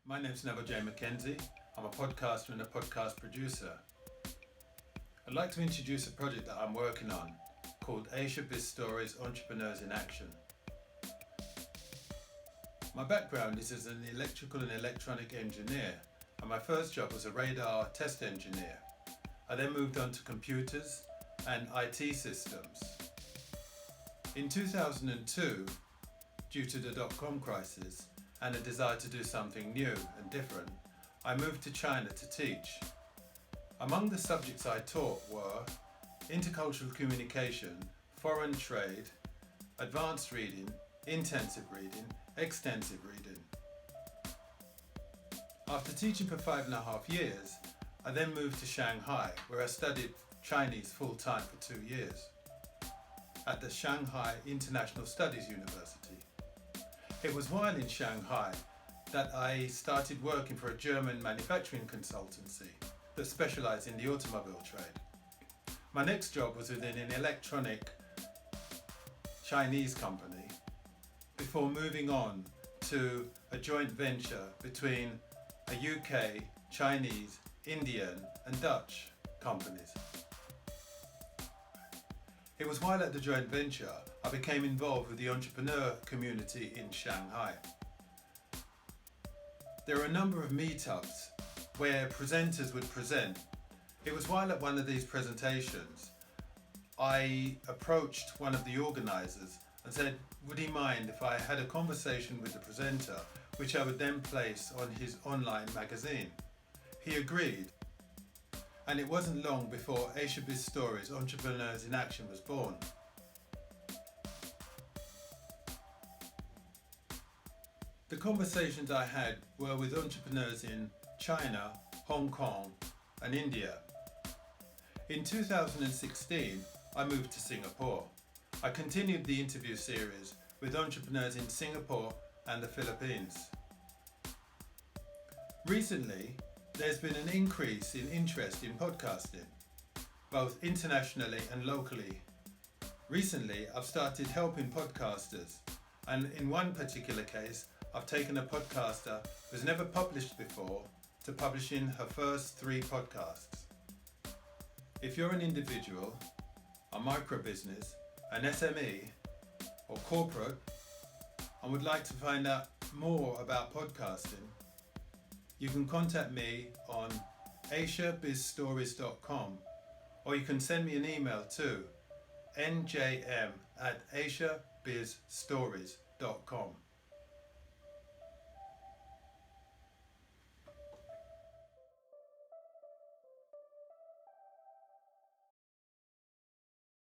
My name's Neville J. Mackenzie. I'm a podcaster and a podcast producer. I'd like to introduce a project that I'm working on called AsiaBizStories Entrepreneurs in Action. My background is as an electrical and electronic engineer, and my first job was a radar test engineer. I then moved on to computers and IT systems. In 2002, due to the dot-com crisis and a desire to do something new and different, I moved to China to teach. Among the subjects I taught were intercultural communication, foreign trade, advanced reading, intensive reading, extensive reading. After teaching for 5.5 years, I then moved to Shanghai, where I studied Chinese full-time for 2 years at the Shanghai International Studies University. It was while in Shanghai that I started working for a German manufacturing consultancy that specialised in the automobile trade. My next job was within an electronic Chinese company before moving on to a joint venture between a UK, Chinese, Indian and Dutch companies. It was while at the joint venture I became involved with the entrepreneur community in Shanghai. There are a number of meetups where presenters would present. It was while at one of these presentations I approached one of the organisers and said, would he mind if I had a conversation with the presenter, which I would then place on his online magazine. He agreed. And it wasn't long before AsiaBizStories Entrepreneurs in Action was born. The conversations I had were with entrepreneurs in China, Hong Kong and India. In 2016, I moved to Singapore. I continued the interview series with entrepreneurs in Singapore and the Philippines. Recently, there's been an increase in interest in podcasting, both internationally and locally. Recently, I've started helping podcasters, and in one particular case, I've taken a podcaster who's never published before to publishing her first 3 podcasts. If you're an individual, a micro-business, an SME, or corporate, and would like to find out more about podcasting, you can contact me on AsiaBizStories.com, or you can send me an email to njm@AsiaBizStories.com.